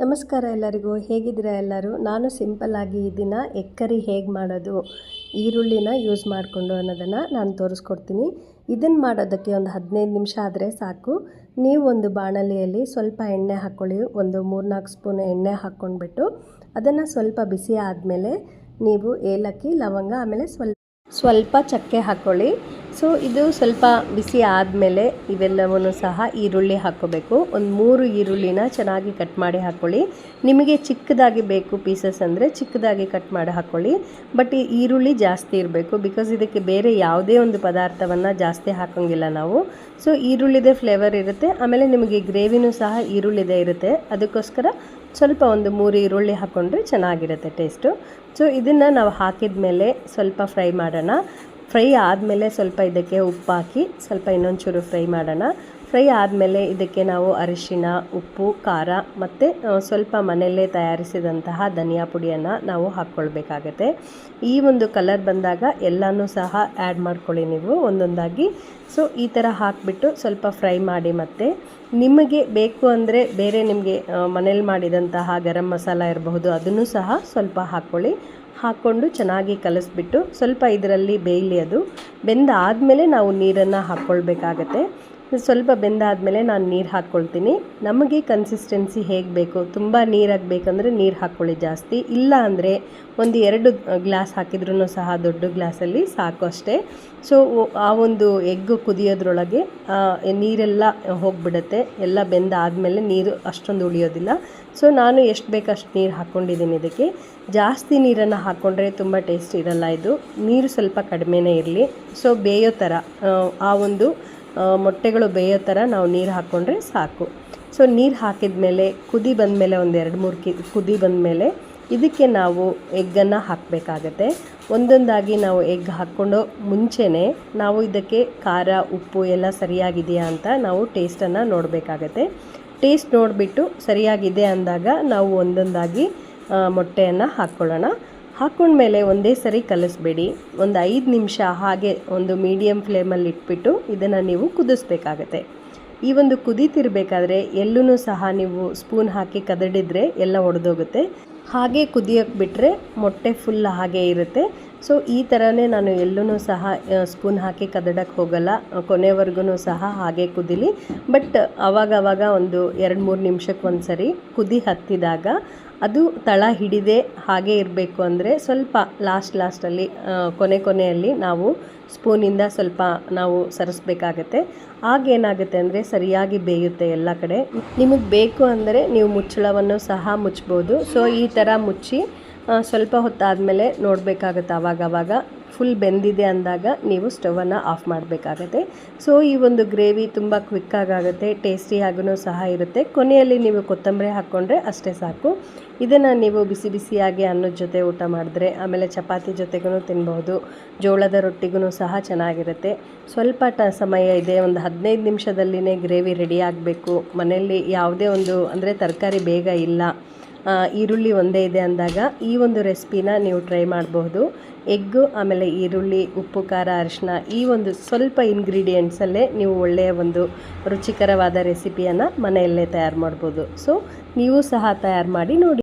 ನಮಸ್ಕಾರ ಎಲ್ಲರಿಗೂ, ಹೇಗಿದ್ದೀರಾ ಎಲ್ಲರೂ? ನಾನು ಸಿಂಪಲ್ ಆಗಿ ಈ ದಿನ ಎಗ್ ಕರಿ ಹೇಗೆ ಮಾಡೋದು, ಈರುಳ್ಳಿನ ಯೂಸ್ ಮಾಡಿಕೊಂಡು ಅನ್ನೋದನ್ನು ನಾನು ತೋರಿಸ್ಕೊಡ್ತೀನಿ. ಇದನ್ನು ಮಾಡೋದಕ್ಕೆ ಒಂದು 15 ನಿಮಿಷ ಆದರೆ ಸಾಕು. ನೀವು ಒಂದು ಬಾಣಲೆಯಲ್ಲಿ ಸ್ವಲ್ಪ ಎಣ್ಣೆ ಹಾಕ್ಕೊಳ್ಳಿ, ಒಂದು 3-4 ಸ್ಪೂನ್ ಎಣ್ಣೆ ಹಾಕ್ಕೊಂಡ್ಬಿಟ್ಟು ಅದನ್ನು ಸ್ವಲ್ಪ ಬಿಸಿ ಆದಮೇಲೆ ನೀವು ಏಲಕ್ಕಿ, ಲವಂಗ, ಆಮೇಲೆ ಸ್ವಲ್ಪ ಚಕ್ಕೆ ಹಾಕ್ಕೊಳ್ಳಿ. ಸೊ ಇದು ಸ್ವಲ್ಪ ಬಿಸಿ ಆದಮೇಲೆ ಇವೆಲ್ಲವನ್ನೂ ಸಹ ಈರುಳ್ಳಿ ಹಾಕ್ಕೋಬೇಕು. ಒಂದು 3 ಈರುಳ್ಳಿನ ಚೆನ್ನಾಗಿ ಕಟ್ ಮಾಡಿ ಹಾಕ್ಕೊಳ್ಳಿ. ನಿಮಗೆ ಚಿಕ್ಕದಾಗಿ ಬೇಕು ಪೀಸಸ್ ಅಂದರೆ ಚಿಕ್ಕದಾಗಿ ಕಟ್ ಮಾಡಿ ಹಾಕ್ಕೊಳ್ಳಿ. ಬಟ್ ಈ ಈರುಳ್ಳಿ ಜಾಸ್ತಿ ಇರಬೇಕು, ಬಿಕಾಸ್ ಇದಕ್ಕೆ ಬೇರೆ ಯಾವುದೇ ಒಂದು ಪದಾರ್ಥವನ್ನು ಜಾಸ್ತಿ ಹಾಕೋಂಗಿಲ್ಲ ನಾವು. ಸೊ ಈರುಳ್ಳಿದೇ ಫ್ಲೇವರ್ ಇರುತ್ತೆ, ಆಮೇಲೆ ನಿಮಗೆ ಗ್ರೇವಿನೂ ಸಹ ಈರುಳ್ಳಿದೇ ಇರುತ್ತೆ. ಅದಕ್ಕೋಸ್ಕರ ಸ್ವಲ್ಪ ಒಂದು 3 ಈರುಳ್ಳಿ ಹಾಕ್ಕೊಂಡ್ರೆ ಚೆನ್ನಾಗಿರುತ್ತೆ ಟೇಸ್ಟು. ಸೊ ಇದನ್ನು ನಾವು ಹಾಕಿದ ಮೇಲೆ ಸ್ವಲ್ಪ ಫ್ರೈ ಮಾಡೋಣ. ಫ್ರೈ ಆದಮೇಲೆ ಸ್ವಲ್ಪ ಇದಕ್ಕೆ ಉಪ್ಪು ಹಾಕಿ ಸ್ವಲ್ಪ ಇನ್ನೊಂಚೂರು ಫ್ರೈ ಮಾಡೋಣ. ಫ್ರೈ ಆದಮೇಲೆ ಇದಕ್ಕೆ ನಾವು ಅರಿಶಿನ, ಉಪ್ಪು, ಖಾರ ಮತ್ತು ಸ್ವಲ್ಪ ಮನೆಯಲ್ಲೇ ತಯಾರಿಸಿದಂತಹ ಧನಿಯಾ ಪುಡಿಯನ್ನು ನಾವು ಹಾಕ್ಕೊಳ್ಬೇಕಾಗತ್ತೆ. ಈ ಒಂದು ಕಲರ್ ಬಂದಾಗ ಎಲ್ಲನೂ ಸಹ ಆ್ಯಡ್ ಮಾಡ್ಕೊಳ್ಳಿ ನೀವು ಒಂದೊಂದಾಗಿ. ಸೊ ಈ ಥರ ಹಾಕಿಬಿಟ್ಟು ಸ್ವಲ್ಪ ಫ್ರೈ ಮಾಡಿ. ಮತ್ತು ನಿಮಗೆ ಬೇಕು ಅಂದರೆ ಬೇರೆ ನಿಮಗೆ ಮನೇಲಿ ಮಾಡಿದಂತಹ ಗರಂ ಮಸಾಲ ಇರಬಹುದು, ಅದನ್ನು ಸಹ ಸ್ವಲ್ಪ ಹಾಕ್ಕೊಳ್ಳಿ. ಹಾಕ್ಕೊಂಡು ಚೆನ್ನಾಗಿ ಕಲಿಸ್ಬಿಟ್ಟು ಸ್ವಲ್ಪ ಇದರಲ್ಲಿ ಬೇಯಲಿ. ಅದು ಬೆಂದಾದಮೇಲೆ ನಾವು ನೀರನ್ನು ಹಾಕ್ಕೊಳ್ಬೇಕಾಗತ್ತೆ. ಸ್ವಲ್ಪ ಬೆಂದಾದಮೇಲೆ ನಾನು ನೀರು ಹಾಕ್ಕೊಳ್ತೀನಿ. ನಮಗೆ ಕನ್ಸಿಸ್ಟೆನ್ಸಿ ಹೇಗೆ ಬೇಕು, ತುಂಬ ನೀರಾಗಬೇಕಂದ್ರೆ ನೀರು ಹಾಕ್ಕೊಳ್ಳಿ ಜಾಸ್ತಿ, ಇಲ್ಲ ಅಂದರೆ ಒಂದು 2 ಗ್ಲಾಸ್ ಹಾಕಿದ್ರೂ ಸಹ ದೊಡ್ಡ ಗ್ಲಾಸಲ್ಲಿ ಸಾಕು ಅಷ್ಟೇ. ಸೊ ಆ ಒಂದು ಎಗ್ಗು ಕುದಿಯೋದ್ರೊಳಗೆ ನೀರೆಲ್ಲ ಹೋಗಿಬಿಡುತ್ತೆ. ಎಲ್ಲ ಬೆಂದಾದಮೇಲೆ ನೀರು ಅಷ್ಟೊಂದು ಉಳಿಯೋದಿಲ್ಲ. ಸೊ ನಾನು ಎಷ್ಟು ಬೇಕು ಅಷ್ಟು ನೀರು ಹಾಕ್ಕೊಂಡಿದ್ದೀನಿ. ಇದಕ್ಕೆ ಜಾಸ್ತಿ ನೀರನ್ನು ಹಾಕ್ಕೊಂಡ್ರೆ ತುಂಬ ಟೇಸ್ಟ್ ಇರಲ್ಲ. ಇದು ನೀರು ಸ್ವಲ್ಪ ಕಡಿಮೆನೇ ಇರಲಿ. ಸೊ ಬೇಯೋ ಥರ ಆ ಒಂದು ಮೊಟ್ಟೆಗಳು ಬೇಯೋ ಥರ ನಾವು ನೀರು ಹಾಕ್ಕೊಂಡ್ರೆ ಸಾಕು. ಸೊ ನೀರು ಹಾಕಿದ ಮೇಲೆ ಕುದಿ ಬಂದಮೇಲೆ ಒಂದು 2-3 ಕುದಿ ಬಂದಮೇಲೆ ಇದಕ್ಕೆ ನಾವು ಎಗ್ಗನ್ನು ಹಾಕಬೇಕಾಗತ್ತೆ. ಒಂದೊಂದಾಗಿ ನಾವು ಎಗ್ ಹಾಕ್ಕೊಂಡು ಮುಂಚೆನೇ ನಾವು ಇದಕ್ಕೆ ಖಾರ, ಉಪ್ಪು ಎಲ್ಲ ಸರಿಯಾಗಿದೆಯಾ ಅಂತ ನಾವು ಟೇಸ್ಟನ್ನು ನೋಡಬೇಕಾಗತ್ತೆ. ಟೇಸ್ಟ್ ನೋಡಿಬಿಟ್ಟು ಸರಿಯಾಗಿದೆ ಅಂದಾಗ ನಾವು ಒಂದೊಂದಾಗಿ ಮೊಟ್ಟೆಯನ್ನು ಹಾಕ್ಕೊಳ್ಳೋಣ. ಹಾಕ್ಕೊಂಡ್ಮೇಲೆ ಒಂದೇ ಸರಿ ಕಲಿಸ್ಬೇಡಿ. ಒಂದು 5 ನಿಮಿಷ ಹಾಗೆ ಒಂದು ಮೀಡಿಯಮ್ ಫ್ಲೇಮಲ್ಲಿ ಇಟ್ಬಿಟ್ಟು ಇದನ್ನು ನೀವು ಕುದಿಸ್ಬೇಕಾಗತ್ತೆ. ಈ ಒಂದು ಕುದೀತಿರ್ಬೇಕಾದ್ರೆ ಎಲ್ಲೂ ಸಹ ನೀವು ಸ್ಪೂನ್ ಹಾಕಿ ಕದಡಿದ್ರೆ ಎಲ್ಲ ಒಡೆದೋಗುತ್ತೆ. ಹಾಗೆ ಕುದಿಯೋಕ್ಕೆ ಬಿಟ್ಟರೆ ಮೊಟ್ಟೆ ಫುಲ್ ಹಾಗೆ ಇರುತ್ತೆ. ಸೊ ಈ ಥರನೇ ನಾನು ಎಲ್ಲೂ ಸಹ ಸ್ಪೂನ್ ಹಾಕಿ ಕದಡಕ್ಕೆ ಹೋಗಲ್ಲ, ಕೊನೆವರೆಗೂ ಸಹ ಹಾಗೆ ಕುದಿಲಿ. ಬಟ್ ಆವಾಗವಾಗ ಒಂದು 2-3 ನಿಮಿಷಕ್ಕೆ ಒಂದು ಸರಿ ಕುದಿ ಹತ್ತಿದಾಗ ಅದು ತಳ ಹಿಡಿದೇ ಹಾಗೆ ಇರಬೇಕು ಅಂದರೆ ಸ್ವಲ್ಪ ಲಾಸ್ಟಲ್ಲಿ ಕೊನೆಯಲ್ಲಿ ನಾವು ಸ್ಪೂನಿಂದ ಸ್ವಲ್ಪ ನಾವು ಸರಿಸ್ಬೇಕಾಗತ್ತೆ. ಆಗೇನಾಗುತ್ತೆ ಅಂದರೆ ಸರಿಯಾಗಿ ಬೇಯುತ್ತೆ ಎಲ್ಲ ಕಡೆ. ನಿಮಗೆ ಬೇಕು ಅಂದರೆ ನೀವು ಮುಚ್ಚಳವನ್ನು ಸಹ ಮುಚ್ಬೋದು. ಸೊ ಈ ಥರ ಮುಚ್ಚಿ ಸ್ವಲ್ಪ ಹೊತ್ತಾದಮೇಲೆ ನೋಡಬೇಕಾಗತ್ತೆ. ಆವಾಗವಾಗ ಫುಲ್ ಬೆಂದಿದೆ ಅಂದಾಗ ನೀವು ಸ್ಟವನ್ನು ಆಫ್ ಮಾಡಬೇಕಾಗತ್ತೆ. ಸೊ ಈ ಒಂದು ಗ್ರೇವಿ ತುಂಬ ಕ್ವಿಕ್ಕಾಗುತ್ತೆ, ಟೇಸ್ಟಿಯಾಗೂ ಸಹ ಇರುತ್ತೆ. ಕೊನೆಯಲ್ಲಿ ನೀವು ಕೊತ್ತಂಬರಿ ಹಾಕ್ಕೊಂಡ್ರೆ ಅಷ್ಟೇ ಸಾಕು. ಇದನ್ನು ನೀವು ಬಿಸಿ ಬಿಸಿಯಾಗಿ ಅನ್ನದ ಜೊತೆ ಊಟ ಮಾಡಿದ್ರೆ, ಆಮೇಲೆ ಚಪಾತಿ ಜೊತೆಗೂ ತಿನ್ಬಹುದು, ಜೋಳದ ರೊಟ್ಟಿಗೂ ಸಹ ಚೆನ್ನಾಗಿರುತ್ತೆ. ಸ್ವಲ್ಪ ಸಮಯ ಇದೆ, ಒಂದು 15 ನಿಮಿಷದಲ್ಲಿನೇ ಗ್ರೇವಿ ರೆಡಿ ಆಗಬೇಕು. ಮನೆಯಲ್ಲಿ ಯಾವುದೇ ಒಂದು ಅಂದರೆ ತರಕಾರಿ ಬೇಗ ಇಲ್ಲ, ಈರುಳ್ಳಿ ಒಂದೇ ಇದೆ ಅಂದಾಗ ಈ ಒಂದು ರೆಸಿಪಿನ ನೀವು ಟ್ರೈ ಮಾಡಬಹುದು. ಎಗ್ಗು, ಆಮೇಲೆ ಈರುಳ್ಳಿ, ಉಪ್ಪು, ಖಾರ, ಅರಿಶಿನ, ಈ ಒಂದು ಸ್ವಲ್ಪ ಇಂಗ್ರೀಡಿಯೆಂಟ್ಸಲ್ಲೇ ನೀವು ಒಳ್ಳೆಯ ಒಂದು ರುಚಿಕರವಾದ ರೆಸಿಪಿಯನ್ನು ಮನೆಯಲ್ಲೇ ತಯಾರು ಮಾಡ್ಬೋದು. ಸೊ ನೀವು ಸಹ ತಯಾರು ಮಾಡಿ ನೋಡಿ.